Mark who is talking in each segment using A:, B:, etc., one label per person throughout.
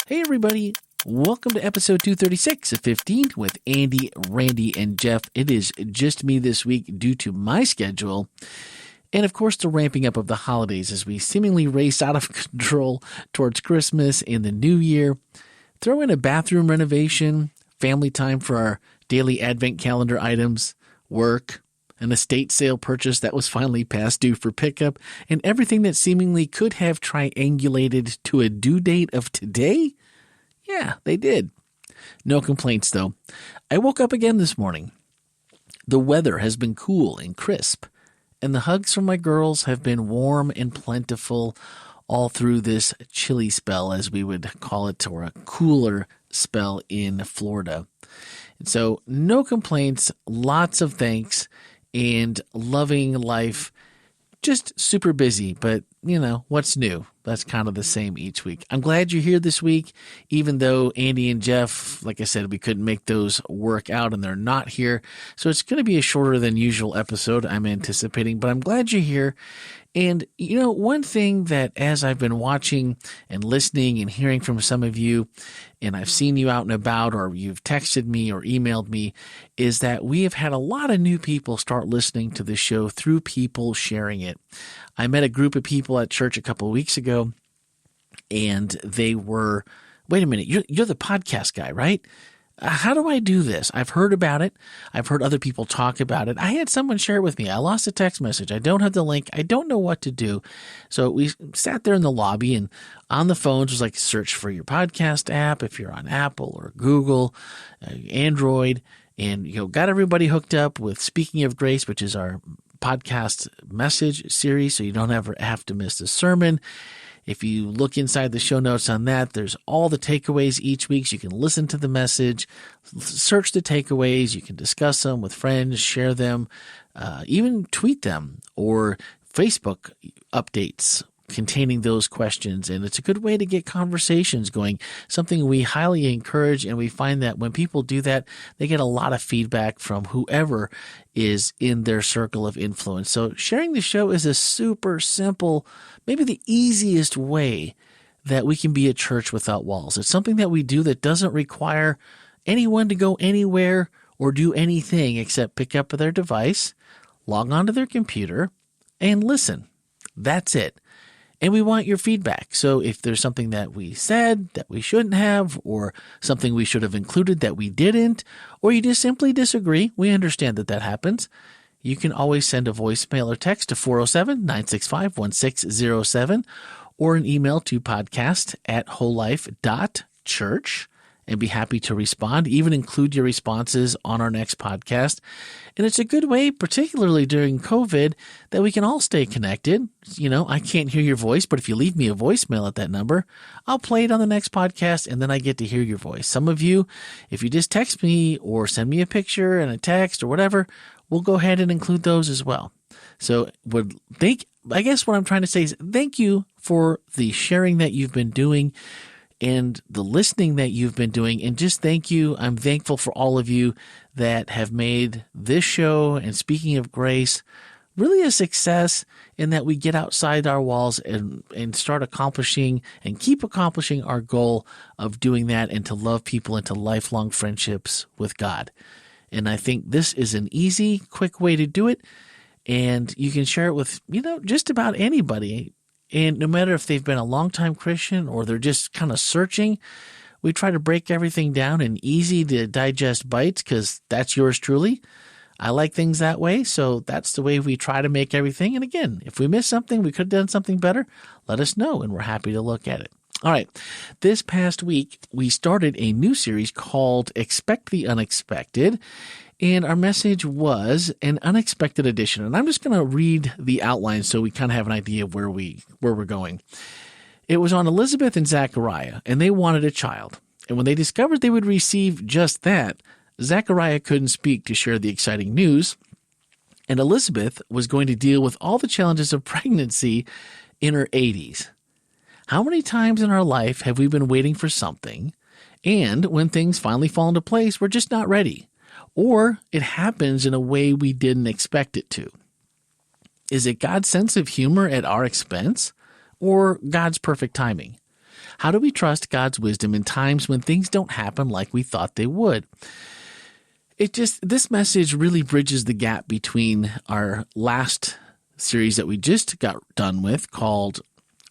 A: Hey, everybody. Welcome to episode 236 of 15 with Andy, Randy, and Jeff. It is just me this week due to my schedule. And of course, the ramping up of the holidays as we seemingly race out of control towards Christmas and the New Year. Throw in a bathroom renovation, family time for our daily advent calendar items, work, an estate sale purchase that was finally past due for pickup, and everything that seemingly could have triangulated to a due date of today. Yeah, they did. No complaints, though. I woke up again this morning. The weather has been cool and crisp, and the hugs from my girls have been warm and plentiful all through this chilly spell, as we would call it, or a cooler spell in Florida. And so no complaints, lots of thanks, and loving life. Just super busy, but what's new? That's kind of the same each week. I'm glad you're here this week, even though Andy and Jeff, like I said, we couldn't make those work out and they're not here. So it's going to be a shorter than usual episode, I'm anticipating, but I'm glad you're here. And, one thing that as I've been watching and listening and hearing from some of you, and I've seen you out and about, or you've texted me or emailed me, is that we have had a lot of new people start listening to the show through people sharing it. I met a group of people at church a couple of weeks ago, and they were, wait a minute, you're the podcast guy, right? How do I do this? I've heard about it. I've heard other people talk about it. I had someone share it with me. I lost a text message. I don't have the link. I don't know what to do. So we sat there in the lobby, and on the phones was like search for your podcast app if you're on Apple or Google, Android, and got everybody hooked up with Speaking of Grace, which is our podcast message series, so you don't ever have to miss a sermon. If you look inside the show notes on that, there's all the takeaways each week. So you can listen to the message, search the takeaways. You can discuss them with friends, share them, even tweet them, or Facebook updates containing those questions. And it's a good way to get conversations going, something we highly encourage. And we find that when people do that, they get a lot of feedback from whoever is in their circle of influence. So sharing the show is a super simple, maybe the easiest way that we can be a church without walls. It's something that we do that doesn't require anyone to go anywhere or do anything except pick up their device, log onto their computer, and listen. That's it. And we want your feedback. So if there's something that we said that we shouldn't have, or something we should have included that we didn't, or you just simply disagree, we understand that happens. You can always send a voicemail or text to 407-965-1607 or an email to podcast@wholelife.church. And be happy to respond, even include your responses on our next podcast. And it's a good way, particularly during COVID, that we can all stay connected. I can't hear your voice, but if you leave me a voicemail at that number, I'll play it on the next podcast, and then I get to hear your voice. Some of you, if you just text me or send me a picture and a text or whatever, we'll go ahead and include those as well. So I guess what I'm trying to say is thank you for the sharing that you've been doing and the listening that you've been doing. And just thank you. I'm thankful for all of you that have made this show and Speaking of Grace really a success, in that we get outside our walls and start accomplishing and keep accomplishing our goal of doing that, and to love people into lifelong friendships with God. And I think this is an easy, quick way to do it. And you can share it with, just about anybody. And no matter if they've been a longtime Christian or they're just kind of searching, we try to break everything down in easy to digest bites, because that's yours truly. I like things that way, so that's the way we try to make everything. And again, if we miss something, we could have done something better, let us know, and we're happy to look at it. All right, this past week, we started a new series called Expect the Unexpected. And our message was an unexpected addition. And I'm just going to read the outline so we kind of have an idea of where we're going. It was on Elizabeth and Zechariah, and they wanted a child. And when they discovered they would receive just that, Zechariah couldn't speak to share the exciting news. And Elizabeth was going to deal with all the challenges of pregnancy in her 80s. How many times in our life have we been waiting for something, and when things finally fall into place, we're just not ready? Or it happens in a way we didn't expect it to. Is it God's sense of humor at our expense, or God's perfect timing? How do we trust God's wisdom in times when things don't happen like we thought they would? This message really bridges the gap between our last series that we just got done with called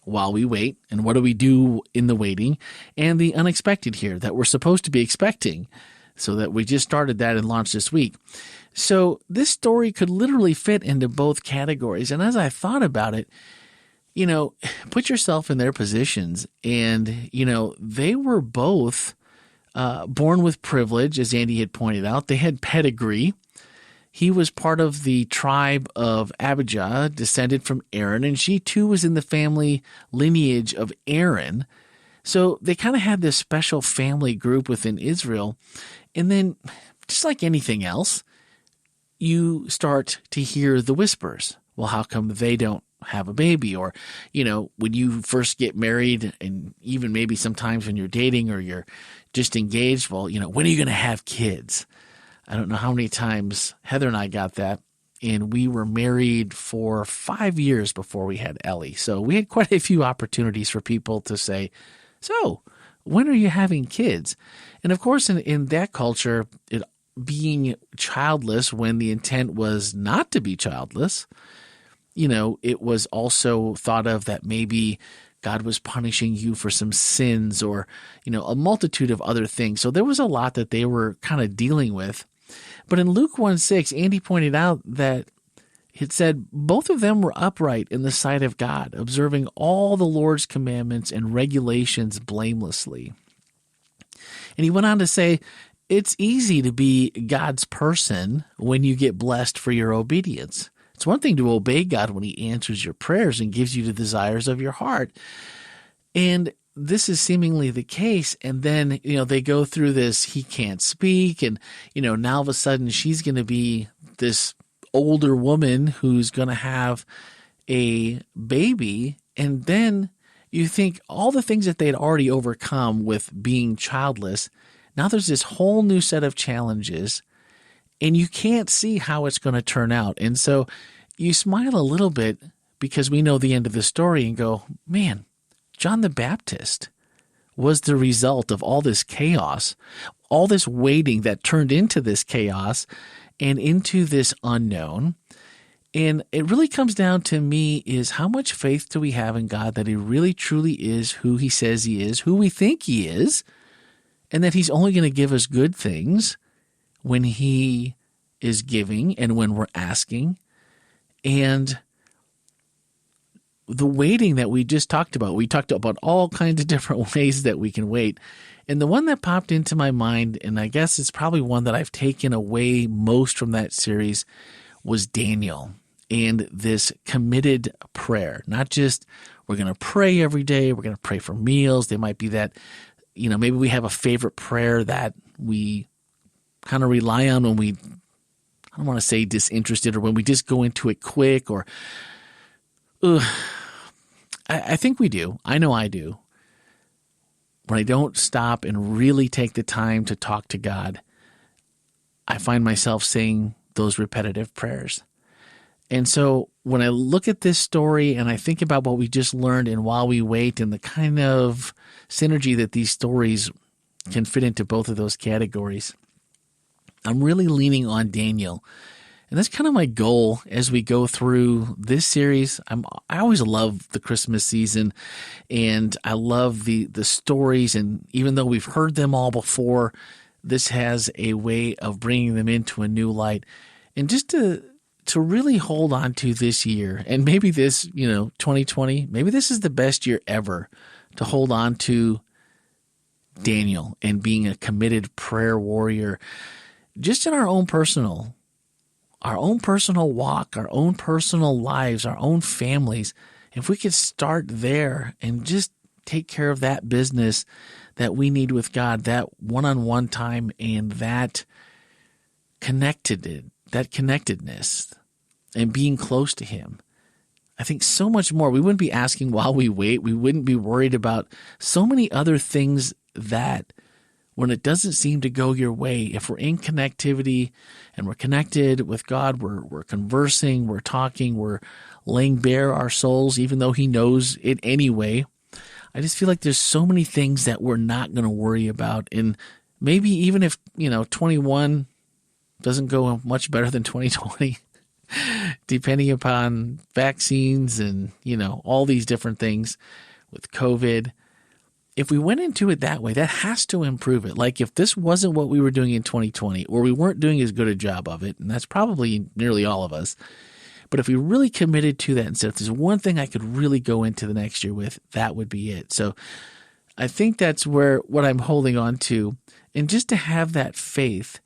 A: While We Wait, and what do we do in the waiting, and the unexpected here that we're supposed to be expecting, so that we just started that and launched this week. So this story could literally fit into both categories. And as I thought about it, put yourself in their positions, and, they were both born with privilege, as Andy had pointed out. They had pedigree. He was part of the tribe of Abijah, descended from Aaron, and she too was in the family lineage of Aaron. So they kind of had this special family group within Israel. And then, just like anything else, you start to hear the whispers. Well, how come they don't have a baby? Or, when you first get married, and even maybe sometimes when you're dating or you're just engaged, well, when are you going to have kids? I don't know how many times Heather and I got that, and we were married for 5 years before we had Ellie. So we had quite a few opportunities for people to say, so when are you having kids? And of course, in that culture, being childless when the intent was not to be childless, it was also thought of that maybe God was punishing you for some sins or, a multitude of other things. So there was a lot that they were kind of dealing with. But in Luke 1:6, Andy pointed out that it said both of them were upright in the sight of God, observing all the Lord's commandments and regulations blamelessly. And he went on to say, it's easy to be God's person when you get blessed for your obedience. It's one thing to obey God when he answers your prayers and gives you the desires of your heart. And this is seemingly the case. And then, they go through this, he can't speak. And, now all of a sudden she's going to be this older woman who's going to have a baby. And then you think all the things that they'd already overcome with being childless, now there's this whole new set of challenges, and you can't see how it's going to turn out. And so you smile a little bit because we know the end of the story and go, man, John the Baptist was the result of all this chaos, all this waiting that turned into this chaos and into this unknown. And it really comes down to me is how much faith do we have in God that he really truly is who he says he is, who we think he is, and that he's only going to give us good things when he is giving and when we're asking. And the waiting that we just talked about, we talked about all kinds of different ways that we can wait. And the one that popped into my mind, and I guess it's probably one that I've taken away most from that series, was Daniel and this committed prayer. Not just we're going to pray every day, we're going to pray for meals. There might be that, maybe we have a favorite prayer that we kind of rely on when we, I don't want to say disinterested, or when we just go into it quick, or I think we do. I know I do. When I don't stop and really take the time to talk to God, I find myself saying those repetitive prayers. And so when I look at this story and I think about what we just learned in While We Wait and the kind of synergy that these stories can fit into both of those categories, I'm really leaning on Daniel. And that's kind of my goal as we go through this series. I always love the Christmas season, and I love the stories. And even though we've heard them all before, this has a way of bringing them into a new light. And just to really hold on to this year, and maybe this, 2020, maybe this is the best year ever to hold on to Daniel and being a committed prayer warrior, just in our own personal walk, our own personal lives, our own families. If we could start there and just take care of that business that we need with God, that one-on-one time and that connectedness and being close to him, I think so much more. We wouldn't be asking while we wait. We wouldn't be worried about so many other things that when it doesn't seem to go your way, if we're in connectivity and we're connected with God, we're conversing, we're talking, we're laying bare our souls, even though he knows it anyway. I just feel like there's so many things that we're not going to worry about. And maybe even if, 21 doesn't go much better than 2020, depending upon vaccines and, all these different things with COVID. If we went into it that way, that has to improve it. Like if this wasn't what we were doing in 2020, or we weren't doing as good a job of it, and that's probably nearly all of us, but if we really committed to that and said, if there's one thing I could really go into the next year with, that would be it. So I think that's what I'm holding on to. And just to have that faith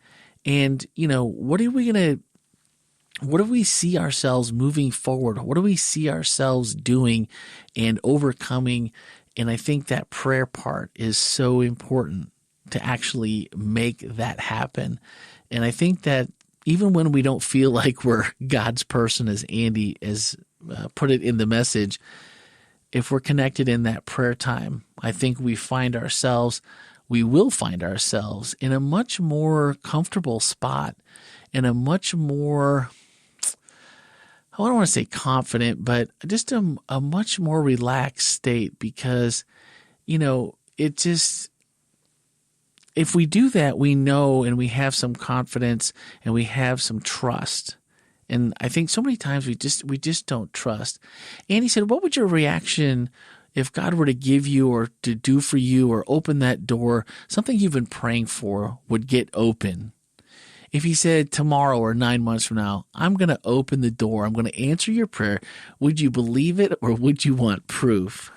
A: and, what do we see ourselves moving forward? What do we see ourselves doing and overcoming? And I think that prayer part is so important to actually make that happen. And I think that even when we don't feel like we're God's person, as Andy has put it in the message, if we're connected in that prayer time, I think we will find ourselves in a much more comfortable spot, in a much more, I don't want to say confident, but just a much more relaxed state, because, it just, if we do that, we know and we have some confidence and we have some trust. And I think so many times we just don't trust. And he said, what would your reaction if God were to give you or to do for you or open that door, something you've been praying for would get open? If he said tomorrow or 9 months from now, I'm going to open the door, I'm going to answer your prayer, would you believe it or would you want proof?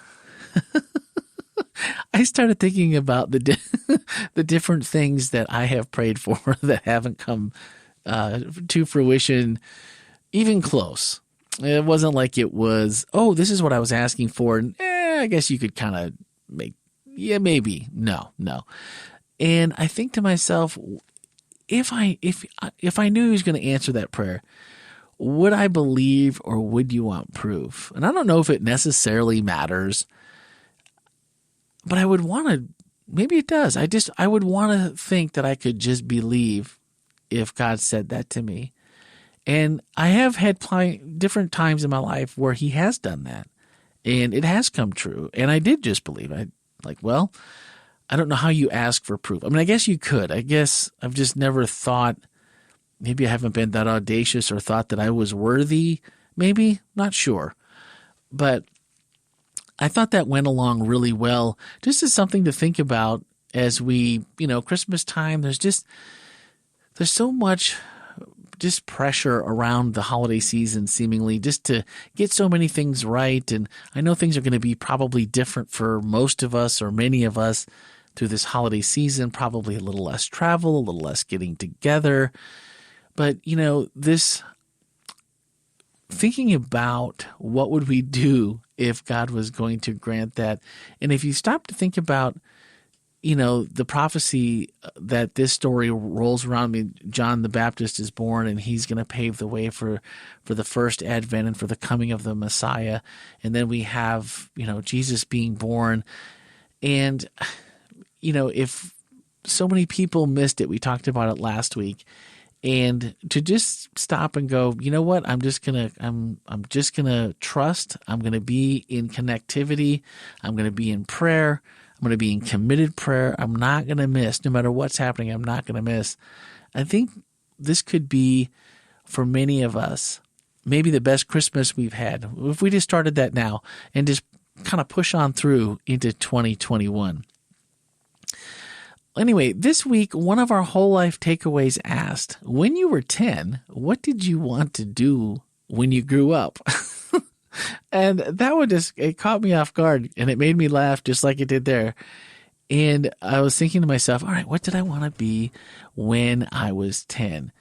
A: I started thinking about the different things that I have prayed for that haven't come to fruition, even close. It wasn't like it was, this is what I was asking for. And, I guess you could kind of maybe. No. And I think to myself, if I knew he was going to answer that prayer, would I believe or would you want proof? And I don't know if it necessarily matters, but I would want to, maybe it does. I would want to think that I could just believe if God said that to me. And I have had different times in my life where he has done that and it has come true. And I did just believe. I don't know how you ask for proof. I mean, I guess you could. I guess I've just never thought, maybe I haven't been that audacious or thought that I was worthy. Maybe, not sure. But I thought that went along really well, just as something to think about as we, Christmas time, there's so much just pressure around the holiday season, seemingly, just to get so many things right. And I know things are going to be probably different for most of us or many of us through this holiday season, probably a little less travel, a little less getting together. But, this thinking about what would we do if God was going to grant that. And if you stop to think about, the prophecy that this story rolls around. I mean, John the Baptist is born and he's going to pave the way for the first advent and for the coming of the Messiah. And then we have, Jesus being born. And, if so many people missed it, we talked about it last week. And to just stop and go, you know what? I'm just gonna trust. I'm gonna be in connectivity. I'm gonna be in prayer. I'm gonna be in committed prayer. I'm not gonna miss, no matter what's happening. I'm not gonna miss. I think this could be, for many of us, maybe the best Christmas we've had. If we just started that now and just kind of push on through into 2021. Anyway, this week, one of our whole life takeaways asked, when you were 10, what did you want to do when you grew up? And that one it caught me off guard and it made me laugh just like it did there. And I was thinking to myself, all right, what did I want to be when I was 10?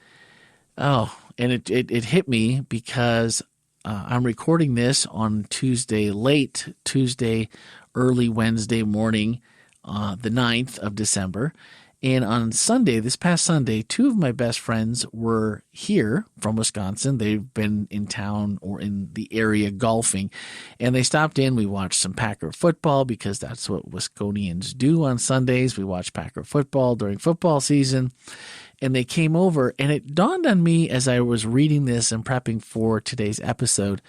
A: Oh, and it hit me because I'm recording this on late Tuesday, early Wednesday morning, the 9th of December. And on Sunday, this past Sunday, two of my best friends were here from Wisconsin. They've been in town or in the area golfing, and they stopped in. We watched some Packer football because that's what Wisconians do on Sundays. We watch Packer football during football season, and they came over, and it dawned on me as I was reading this and prepping for today's episode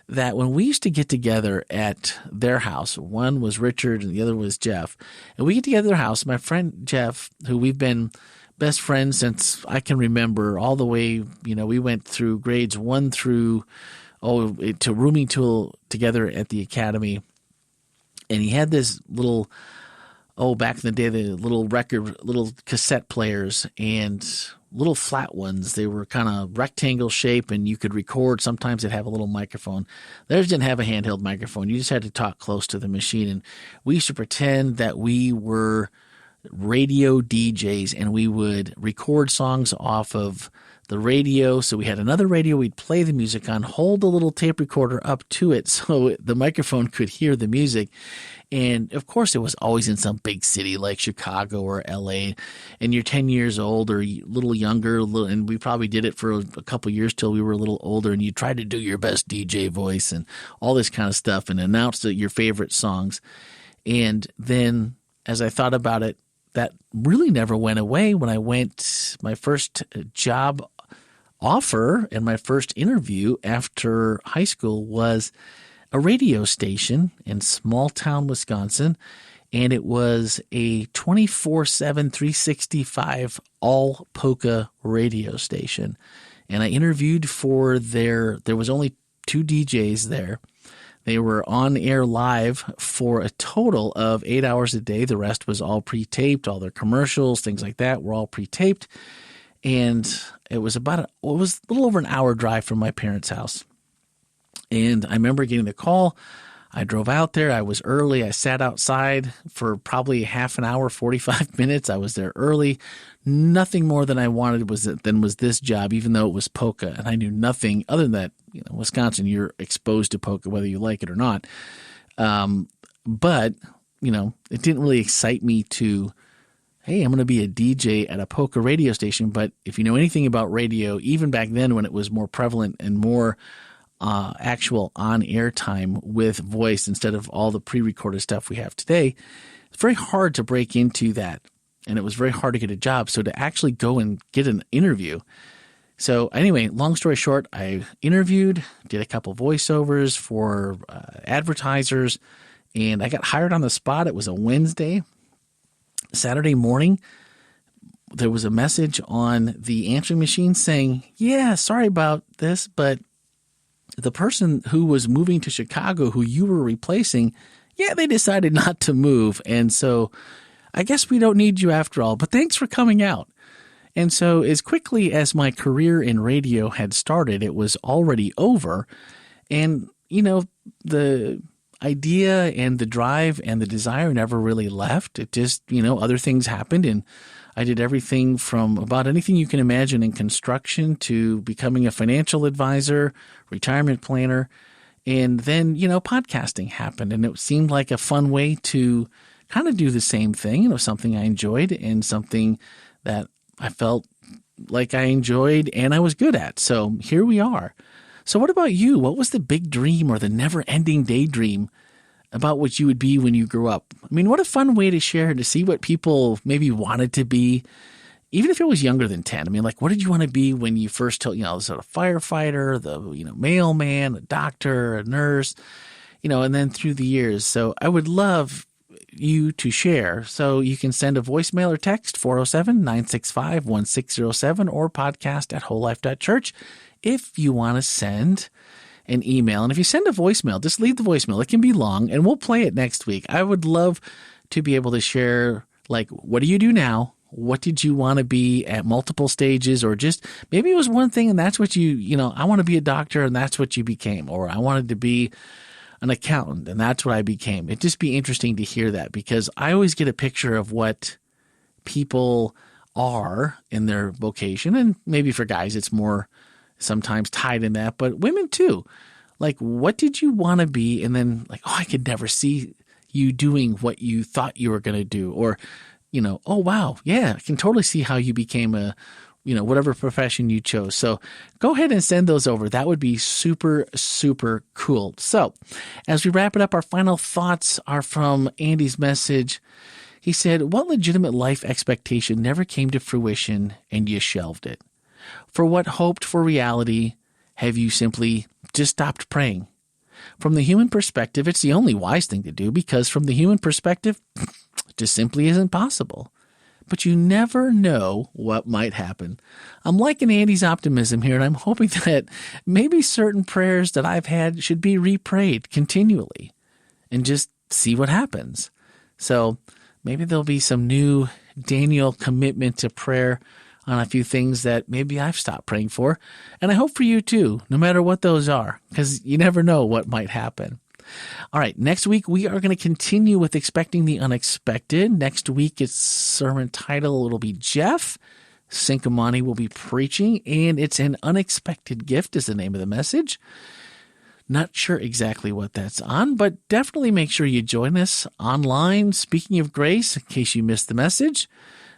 A: that when we used to get together at their house, one was Richard and the other was Jeff, and we get together at their house, my friend Jeff, who we've been best friends since I can remember, all the way, we went through grades 1 through to rooming together at the academy. And he had this little, back in the day, the little cassette players and little flat ones. They were kind of rectangle shape and you could record. Sometimes they'd have a little microphone. Theirs didn't have a handheld microphone. You just had to talk close to the machine. And we used to pretend that we were radio DJs and we would record songs off of the radio. So we had another radio we'd play the music on, hold the little tape recorder up to it so the microphone could hear the music. And of course, it was always in some big city like Chicago or LA. And you're 10 years old or a little younger, and we probably did it for a couple years till we were a little older. And you tried to do your best DJ voice and all this kind of stuff and announce your favorite songs. And then as I thought about it, that really never went away. When I went, my first job offer and my first interview after high school was a radio station in small town Wisconsin, and it was a 24/7, 365 all polka radio station. And I interviewed for there was only 2 DJs there. They were on air live for a total of 8 hours a day. The rest was all pre-taped. All their commercials, things like that, were all pre-taped. And it was a little over an hour drive from my parents' house. And I remember getting the call. I drove out there. I was early. I sat outside for probably half an hour, 45 minutes. I was there early. Nothing more than I wanted was this job, even though it was polka. And I knew nothing other than that. Wisconsin, you're exposed to polka whether you like it or not. But it didn't really excite me to, hey, I'm going to be a DJ at a polka radio station. But if you know anything about radio, even back then when it was more prevalent and more actual on-air time with voice instead of all the pre-recorded stuff we have today, it's very hard to break into that. And it was very hard to get a job. So to actually go and get an interview. So anyway, long story short, I interviewed, did a couple voiceovers for advertisers, and I got hired on the spot. It was a Wednesday. Saturday morning, there was a message on the answering machine saying, yeah, sorry about this, but the person who was moving to Chicago, who you were replacing, they decided not to move. And so I guess we don't need you after all, but thanks for coming out. And so as quickly as my career in radio had started, it was already over. And, the idea and the drive and the desire never really left. It just, other things happened, and I did everything from about anything you can imagine in construction to becoming a financial advisor, retirement planner. And then, podcasting happened, and it seemed like a fun way to kind of do the same thing. Something I enjoyed and something that I felt like I enjoyed and I was good at. So here we are. So what about you? What was the big dream or the never-ending daydream about what you would be when you grew up? I mean, what a fun way to share, to see what people maybe wanted to be, even if it was younger than 10. I mean, like, what did you want to be when you first told, sort of firefighter, the, mailman, a doctor, a nurse, and then through the years. So I would love you to share. So you can send a voicemail or text 407-965-1607 or podcast at wholelife.church if you want to send an email. And if you send a voicemail, just leave the voicemail. It can be long and we'll play it next week. I would love to be able to share, like, what do you do now? What did you want to be at multiple stages? Or just maybe it was one thing and that's what I want to be a doctor and that's what you became. Or I wanted to be an accountant and that's what I became. It'd just be interesting to hear that, because I always get a picture of what people are in their vocation. And maybe for guys, it's more sometimes tied in that, but women too. Like, what did you want to be? And then like, I could never see you doing what you thought you were going to do. Or, oh, wow. Yeah, I can totally see how you became a, whatever profession you chose. So go ahead and send those over. That would be super, super cool. So as we wrap it up, our final thoughts are from Andy's message. He said, what legitimate life expectation never came to fruition and you shelved it? For what hoped for reality have you simply just stopped praying? From the human perspective, it's the only wise thing to do because from the human perspective, it just simply isn't possible. But you never know what might happen. I'm liking Andy's optimism here, and I'm hoping that maybe certain prayers that I've had should be reprayed continually and just see what happens. So maybe there'll be some new Daniel commitment to prayer on a few things that maybe I've stopped praying for. And I hope for you too, no matter what those are, because you never know what might happen. All right, next week we are going to continue with Expecting the Unexpected. Next week, its sermon title will be Jeff. Sinkamani will be preaching, and it's an unexpected gift is the name of the message. Not sure exactly what that's on, but definitely make sure you join us online, Speaking of Grace, in case you missed the message.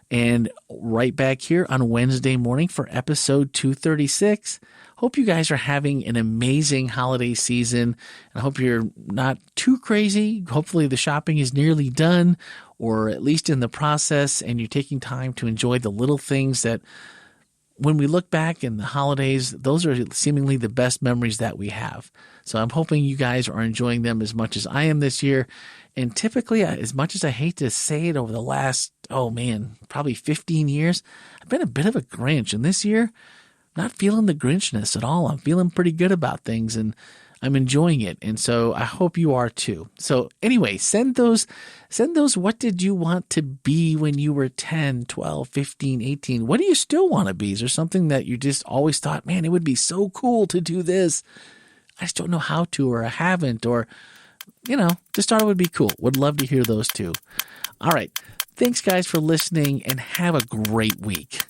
A: And right back here on Wednesday morning for episode 236. Hope you guys are having an amazing holiday season. I hope you're not too crazy. Hopefully the shopping is nearly done or at least in the process, and you're taking time to enjoy the little things that when we look back in the holidays, those are seemingly the best memories that we have. So I'm hoping you guys are enjoying them as much as I am this year. And typically, as much as I hate to say it, over the last, probably 15 years, I've been a bit of a Grinch. And this year, not feeling the Grinchness at all. I'm feeling pretty good about things, and I'm enjoying it. And so I hope you are too. So anyway, send those, what did you want to be when you were 10, 12, 15, 18? What do you still want to be? Is there something that you just always thought, man, it would be so cool to do this? I just don't know how to, or I haven't, or, just thought it would be cool. Would love to hear those too. All right. Thanks, guys, for listening, and have a great week.